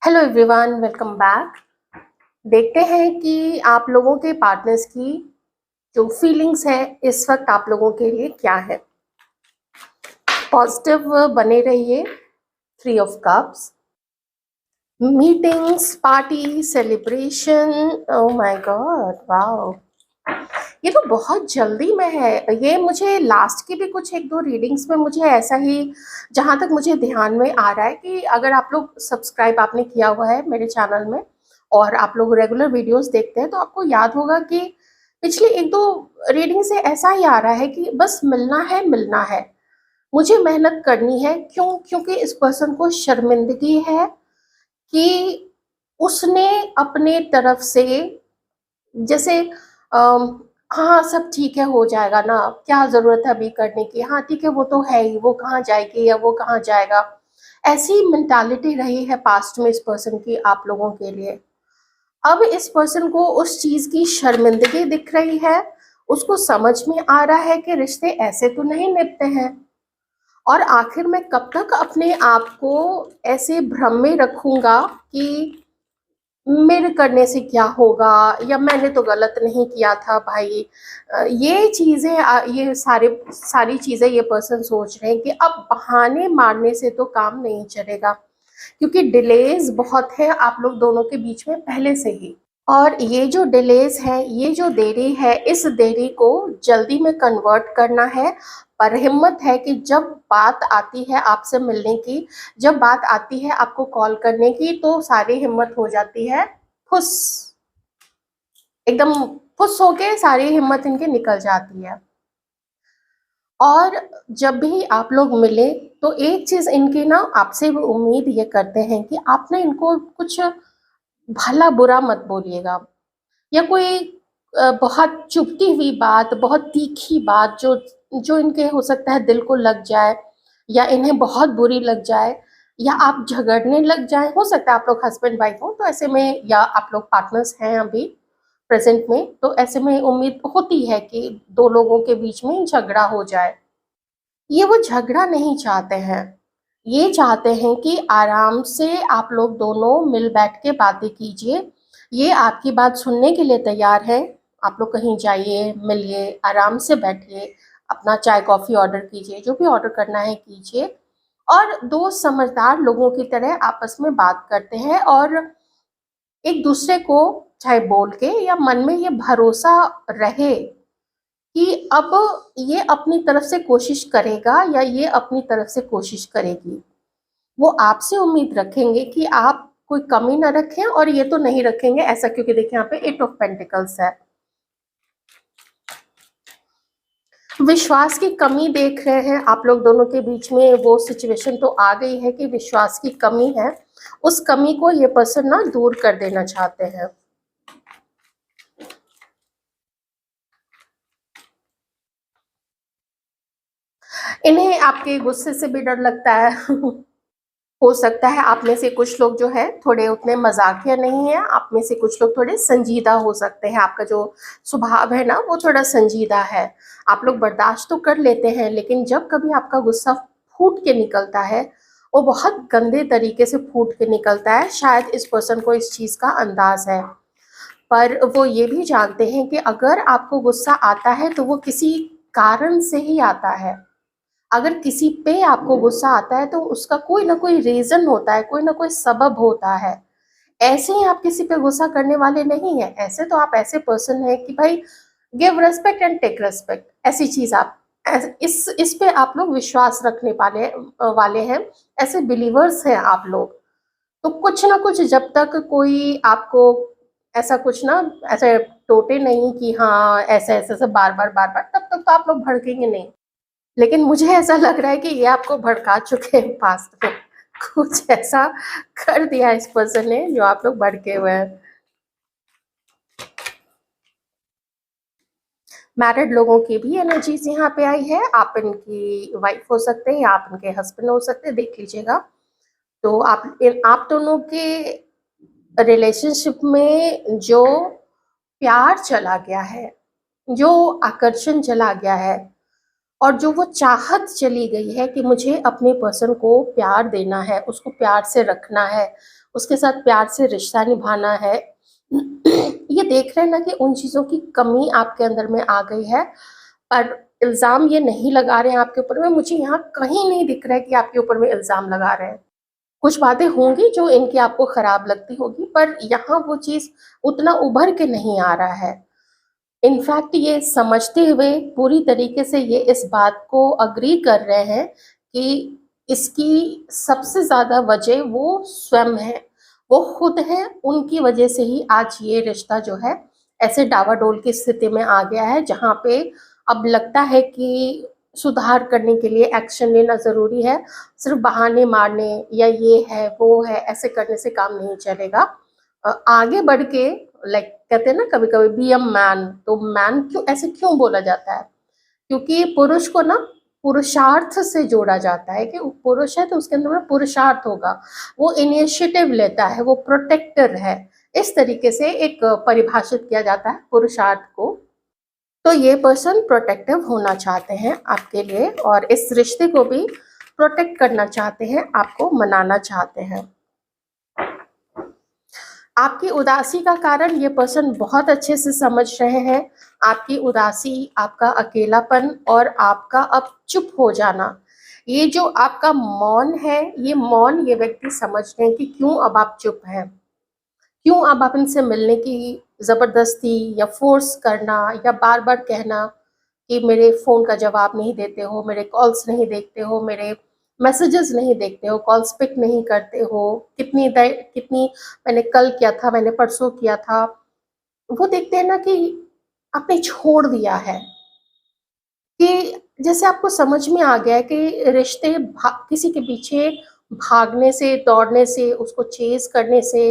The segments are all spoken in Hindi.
Hello everyone, welcome back. देखते हैं कि आप लोगों के पार्टनर्स की जो फीलिंग्स है इस वक्त आप लोगों के लिए क्या है। पॉजिटिव बने रहिए। Three of cups, meetings, party, celebration. Oh my God, wow, ये तो बहुत जल्दी में है। ये मुझे लास्ट की भी कुछ एक दो रीडिंग्स में मुझे ऐसा ही, जहाँ तक मुझे ध्यान में आ रहा है कि अगर आप लोग सब्सक्राइब आपने किया हुआ है मेरे चैनल में और आप लोग रेगुलर वीडियोस देखते हैं तो आपको याद होगा कि पिछली एक दो रीडिंग से ऐसा ही आ रहा है कि बस मिलना है, मिलना है, मुझे मेहनत करनी है। क्यों? क्योंकि इस पर्सन को शर्मिंदगी है कि उसने अपने तरफ से जैसे हाँ सब ठीक है, हो जाएगा ना, क्या ज़रूरत है अभी करने की, हाँ ठीक है वो तो है ही, वो कहाँ जाएगी या वो कहाँ जाएगा। ऐसी मेंटालिटी रही है पास्ट में इस पर्सन की आप लोगों के लिए। अब इस पर्सन को उस चीज़ की शर्मिंदगी दिख रही है। उसको समझ में आ रहा है कि रिश्ते ऐसे तो नहीं निभते हैं और आखिर मैं कब तक अपने आप को ऐसे भ्रम में रखूँगा कि मेरे करने से क्या होगा या मैंने तो गलत नहीं किया था भाई। ये चीज़ें ये सारी चीज़ें ये पर्सन सोच रहे हैं कि अब बहाने मारने से तो काम नहीं चलेगा, क्योंकि डिलेज बहुत है आप लोग दोनों के बीच में पहले से ही। और ये जो डिलेज है, ये जो देरी है, इस देरी को जल्दी में कन्वर्ट करना है। पर हिम्मत है कि जब बात आती है आपसे मिलने की, जब बात आती है आपको कॉल करने की, तो सारी हिम्मत हो जाती है फुस, एकदम फुस होके सारी हिम्मत इनकी निकल जाती है। और जब भी आप लोग मिले तो एक चीज़ इनकी ना आपसे भी उम्मीद ये करते हैं कि आप ना इनको कुछ भला बुरा मत बोलिएगा, या कोई बहुत चुभती हुई बात, बहुत तीखी बात जो जो इनके हो सकता है दिल को लग जाए या इन्हें बहुत बुरी लग जाए, या आप झगड़ने लग जाएं। हो सकता है आप लोग हस्बैंड वाइफ हो तो ऐसे में, या आप लोग पार्टनर्स हैं अभी प्रेजेंट में, तो ऐसे में उम्मीद होती है कि दो लोगों के बीच में झगड़ा हो जाए। ये वो झगड़ा नहीं चाहते हैं, ये चाहते हैं कि आराम से आप लोग दोनों मिल बैठ के बातें कीजिए। ये आपकी बात सुनने के लिए तैयार है। आप लोग कहीं जाइए, मिलिए, आराम से बैठिए, अपना चाय कॉफ़ी ऑर्डर कीजिए, जो भी ऑर्डर करना है कीजिए। और दो समझदार लोगों की तरह आपस में बात करते हैं और एक दूसरे को चाहे बोल के या मन में ये भरोसा रहे कि अब ये अपनी तरफ से कोशिश करेगा या ये अपनी तरफ से कोशिश करेगी। वो आपसे उम्मीद रखेंगे कि आप कोई कमी ना रखें, और ये तो नहीं रखेंगे ऐसा, क्योंकि देखिए यहाँ पे एट ऑफ पेंटिकल्स है। विश्वास की कमी देख रहे हैं आप लोग दोनों के बीच में। वो सिचुएशन तो आ गई है कि विश्वास की कमी है, उस कमी को ये पर्सन ना दूर कर देना चाहते हैं। इन्हें आपके गुस्से से भी डर लगता है। हो सकता है आप में से कुछ लोग जो है थोड़े उतने मजाकिया नहीं है, आप में से कुछ लोग थोड़े संजीदा हो सकते हैं। आपका जो स्वभाव है ना वो थोड़ा संजीदा है। आप लोग बर्दाश्त तो कर लेते हैं, लेकिन जब कभी आपका गुस्सा फूट के निकलता है, वो बहुत गंदे तरीके से फूट के निकलता है। शायद इस पर्सन को इस चीज़ का अंदाज है, पर वो ये भी जानते हैं कि अगर आपको गुस्सा आता है तो वो किसी कारण से ही आता है। अगर किसी पे आपको गुस्सा आता है तो उसका कोई ना कोई रीज़न होता है, कोई ना कोई सबब होता है। ऐसे ही आप किसी पे गुस्सा करने वाले नहीं हैं। ऐसे तो आप ऐसे पर्सन हैं कि भाई give respect and take respect, ऐसी चीज़ आप इस पे आप लोग विश्वास रखने वाले हैं। ऐसे बिलीवर्स हैं आप लोग। तो कुछ ना कुछ जब तक कोई आपको ऐसा कुछ ना ऐसे टोटे नहीं कि हाँ ऐसे बार-बार, तब तक तो आप लोग भड़केंगे नहीं। लेकिन मुझे ऐसा लग रहा है कि ये आपको भड़का चुके हैं पास्ट में। कुछ ऐसा कर दिया इस पर्सन ने जो आप लोग भड़के हुए हैं। मैरिड लोगों की भी एनर्जीज यहाँ पे आई है। आप इनकी वाइफ हो सकते हैं या आप इनके हस्बैंड हो सकते हैं, देख लीजिएगा। तो आप दोनों के रिलेशनशिप में जो प्यार चला गया है, जो आकर्षण चला गया है, और जो वो चाहत चली गई है कि मुझे अपने पर्सन को प्यार देना है, उसको प्यार से रखना है, उसके साथ प्यार से रिश्ता निभाना है। ये देख रहे हैं ना कि उन चीज़ों की कमी आपके अंदर में आ गई है, पर इल्ज़ाम ये नहीं लगा रहे हैं आपके ऊपर में, मुझे यहाँ कहीं नहीं दिख रहा है कि आपके ऊपर में इल्ज़ाम लगा रहे हैं। कुछ बातें होंगी जो इनकी आपको खराब लगती होगी, पर यहाँ वो चीज़ उतना उभर के नहीं आ रहा है। इनफैक्ट ये समझते हुए पूरी तरीके से ये इस बात को अग्री कर रहे हैं कि इसकी सबसे ज़्यादा वजह वो स्वयं है, वो खुद हैं, उनकी वजह से ही आज ये रिश्ता जो है ऐसे डावाडोल की स्थिति में आ गया है, जहाँ पे अब लगता है कि सुधार करने के लिए एक्शन लेना ज़रूरी है। सिर्फ बहाने मारने या ये है वो है ऐसे करने से काम नहीं चलेगा। आगे बढ़ के, लाइक कहते हैं ना कभी कभी बी अ मैन, तो मैन क्यों ऐसे क्यों बोला जाता है? क्योंकि पुरुष को ना पुरुषार्थ से जोड़ा जाता है कि वो पुरुष है तो उसके अंदर में पुरुषार्थ होगा, वो इनिशिएटिव लेता है, वो प्रोटेक्टर है, इस तरीके से एक परिभाषित किया जाता है पुरुषार्थ को। तो ये पर्सन प्रोटेक्टिव होना चाहते हैं आपके लिए और इस रिश्ते को भी प्रोटेक्ट करना चाहते हैं, आपको मनाना चाहते हैं। आपकी उदासी का कारण ये पर्सन बहुत अच्छे से समझ रहे हैं। आपकी उदासी, आपका अकेलापन और आपका अब चुप हो जाना, ये जो आपका मौन है, ये मौन ये व्यक्ति समझ रहे हैं कि क्यों अब आप चुप हैं, क्यों अब आप इनसे मिलने की ज़बरदस्ती या फोर्स करना या बार बार कहना कि मेरे फ़ोन का जवाब नहीं देते हो, मेरे कॉल्स नहीं देखते हो, मेरे मैसेजेस नहीं देखते हो, कॉल्स पिक नहीं करते हो, कितनी मैंने कल किया था, मैंने परसों किया था। वो देखते हैं ना कि आपने छोड़ दिया है, कि जैसे आपको समझ में आ गया है कि रिश्ते किसी के पीछे भागने से, दौड़ने से, उसको चेज़ करने से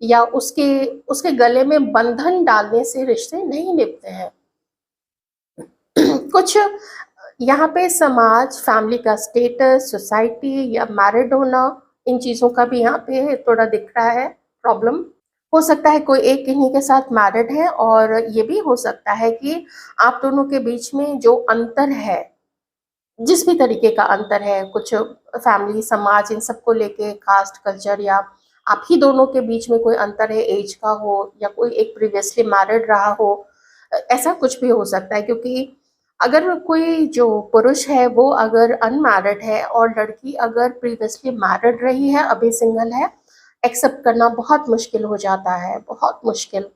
या उसके उसके गले में बंधन डालने से रिश्ते नहीं निभते हैं। कुछ यहाँ पे समाज, फैमिली का स्टेटस, सोसाइटी या मैरिड होना, इन चीज़ों का भी यहाँ पे थोड़ा दिख रहा है प्रॉब्लम। हो सकता है कोई एक इन्हीं के साथ मैरिड है और ये भी हो सकता है कि आप दोनों के बीच में जो अंतर है, जिस भी तरीके का अंतर है, कुछ फैमिली, समाज, इन सबको लेके, कास्ट, कल्चर या आप ही दोनों के बीच में कोई अंतर है, एज का हो या कोई एक प्रीवियसली मैरिड रहा हो, ऐसा कुछ भी हो सकता है। क्योंकि अगर कोई जो पुरुष है वो अगर अनमैरिड है और लड़की अगर प्रीवियसली मैरिड रही है, अभी सिंगल है, एक्सेप्ट करना बहुत मुश्किल हो जाता है, बहुत मुश्किल।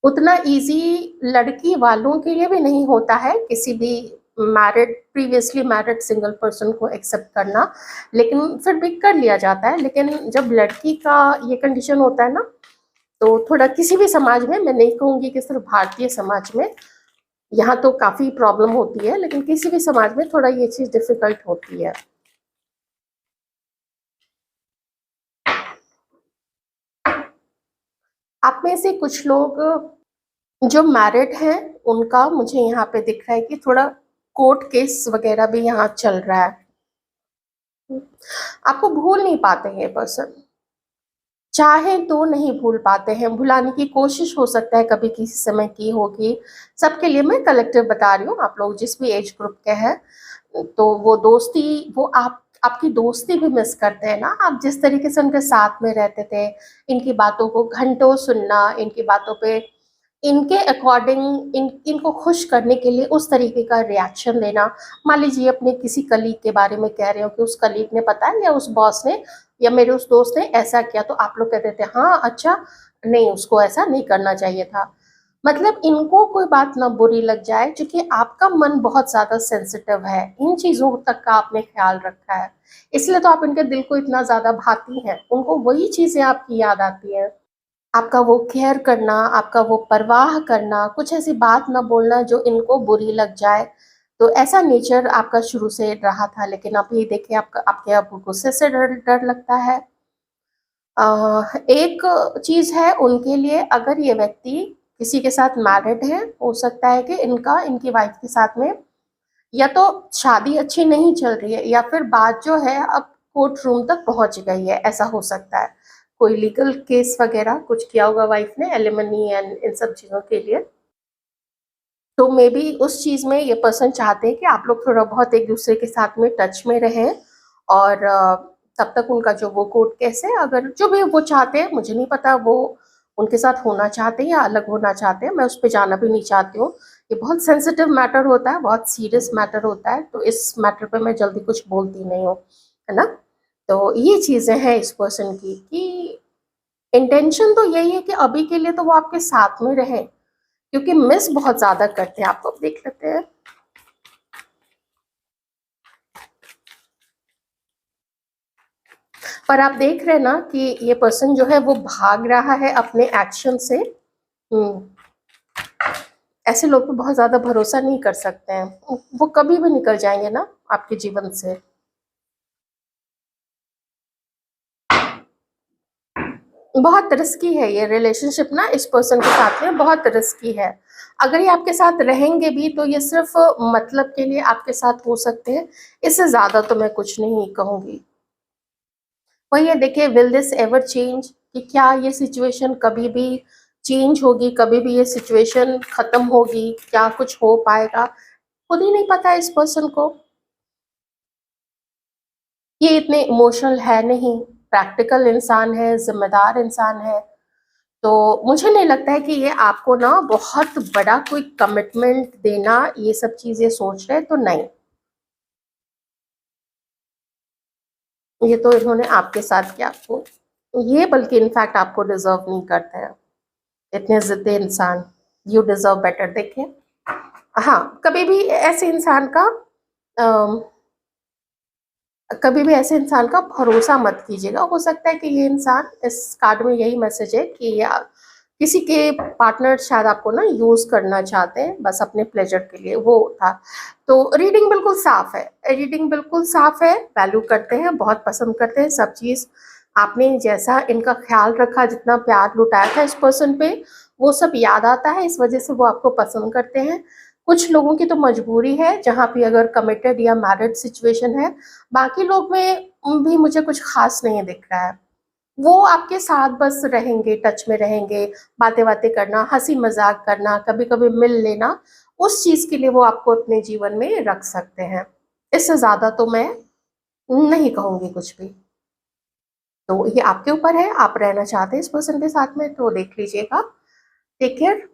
उतना ईज़ी लड़की वालों के लिए भी नहीं होता है किसी भी प्रीवियसली मैरिड सिंगल पर्सन को एक्सेप्ट करना, लेकिन फिर भी कर लिया जाता है। लेकिन जब लड़की का ये कंडीशन होता है ना, तो थोड़ा किसी भी समाज में, मैं नहीं कहूँगी कि सिर्फ भारतीय समाज में, यहाँ तो काफ़ी प्रॉब्लम होती है, लेकिन किसी भी समाज में थोड़ा ये चीज़ डिफ़िकल्ट होती है। आप में से कुछ लोग जो मैरिड हैं, उनका मुझे यहाँ पे दिख रहा है कि थोड़ा कोर्ट केस वगैरह भी यहाँ चल रहा है। आपको भूल नहीं पाते हैं ये पर्सन, चाहें तो नहीं भूल पाते हैं, भुलाने की कोशिश हो सकता है कभी किसी समय की होगी। सबके लिए मैं कलेक्टिव बता रही हूँ, आप लोग जिस भी एज ग्रुप के हैं, तो वो दोस्ती, वो आपकी दोस्ती भी मिस करते हैं ना, आप जिस तरीके से उनके साथ में रहते थे, इनकी बातों को घंटों सुनना, इनकी बातों पे इनके अकॉर्डिंग इनको खुश करने के लिए उस तरीके का रिएक्शन देना। मान लीजिए अपने किसी कलीग के बारे में कह रहे हो कि उस कलीग ने पता है या उस बॉस ने या मेरे उस दोस्त ने ऐसा किया, तो आप लोग कहते थे हाँ अच्छा, नहीं उसको ऐसा नहीं करना चाहिए था। मतलब इनको कोई बात ना बुरी लग जाए, क्योंकि आपका मन बहुत ज़्यादा सेंसिटिव है, इन चीज़ों तक का आपने ख्याल रखा है, इसलिए तो आप इनके दिल को इतना ज़्यादा भाती हैं, उनको वही चीज़ें आपकी याद आती हैं। आपका वो केयर करना, आपका वो परवाह करना, कुछ ऐसी बात ना बोलना जो इनको बुरी लग जाए। तो ऐसा नेचर आपका शुरू से रहा था, लेकिन अब ये देखिए आपके अब गुस्से से डर डर लगता है। एक चीज़ है उनके लिए, अगर ये व्यक्ति किसी के साथ मैरिड है, हो सकता है कि इनकी वाइफ के साथ में या तो शादी अच्छी नहीं चल रही है या फिर बात जो है अब कोर्ट रूम तक पहुंच गई है, ऐसा हो सकता है। कोई लीगल केस वगैरह कुछ किया होगा वाइफ ने, एलिमनी एंड इन सब चीज़ों के लिए। तो मे बी उस चीज़ में ये पर्सन चाहते हैं कि आप लोग थोड़ा बहुत एक दूसरे के साथ में टच में रहें और तब तक उनका जो वो कोर्ट केस है, अगर जो भी वो चाहते हैं, मुझे नहीं पता वो उनके साथ होना चाहते हैं या अलग होना चाहते हैं, मैं उस पे जाना भी नहीं चाहती हूँ। ये बहुत सेंसिटिव मैटर होता है, बहुत सीरियस मैटर होता है, तो इस मैटर पे मैं जल्दी कुछ बोलती नहीं हूँ, है ना? तो ये चीज़ें हैं इस पर्सन की कि इंटेंशन तो यही है कि अभी के लिए तो वो आपके साथ में रहे, क्योंकि मिस बहुत ज़्यादा करते हैं आपको। अब देख लेते हैं। पर आप देख रहे हैं ना कि ये पर्सन जो है वो भाग रहा है अपने एक्शन से। ऐसे लोग पे बहुत ज़्यादा भरोसा नहीं कर सकते हैं, वो कभी भी निकल जाएंगे ना आपके जीवन से। बहुत रिस्की है ये रिलेशनशिप ना, इस पर्सन के साथ में बहुत रिस्की है। अगर ये आपके साथ रहेंगे भी तो ये सिर्फ मतलब के लिए आपके साथ हो सकते हैं, इससे ज़्यादा तो मैं कुछ नहीं कहूँगी। वही है, देखिए, विल दिस एवर चेंज, कि क्या ये सिचुएशन कभी भी चेंज होगी, कभी भी ये सिचुएशन खत्म होगी, क्या कुछ हो पाएगा, खुद ही नहीं पता है इस पर्सन को। ये इतने इमोशनल है नहीं, प्रैक्टिकल इंसान है, जिम्मेदार इंसान है। तो मुझे नहीं लगता है कि ये आपको ना बहुत बड़ा कोई कमिटमेंट देना, ये सब चीजें सोच रहे, तो नहीं। ये तो इन्होंने आपके साथ किया आपको, ये बल्कि इनफैक्ट आपको डिजर्व नहीं करते हैं, इतने जिद्दी इंसान। You deserve better. देखिए, हाँ, कभी भी ऐसे इंसान का अम, कभी भी ऐसे इंसान का भरोसा मत कीजिएगा। हो सकता है कि ये इंसान, इस कार्ड में यही मैसेज है कि ये किसी के पार्टनर शायद आपको ना यूज करना चाहते हैं, बस अपने प्लेजर के लिए, वो था। तो रीडिंग बिल्कुल साफ है, रीडिंग बिल्कुल साफ है। वैल्यू करते हैं, बहुत पसंद करते हैं सब चीज। आपने जैसा इनका ख्याल रखा, जितना प्यार लुटाया था इस पर्सन पे, वो सब याद आता है, इस वजह से वो आपको पसंद करते हैं। कुछ लोगों की तो मजबूरी है, जहाँ पे अगर कमिटेड या मैरिड सिचुएशन है। बाकी लोग में भी मुझे कुछ खास नहीं दिख रहा है। वो आपके साथ बस रहेंगे, टच में रहेंगे, बातें बातें करना, हंसी मजाक करना, कभी कभी मिल लेना, उस चीज के लिए वो आपको अपने जीवन में रख सकते हैं। इससे ज्यादा तो मैं नहीं कहूंगी कुछ भी। तो ये आपके ऊपर है, आप रहना चाहते हैं इस पर्सन के साथ में तो देख लीजिएगा। Take care.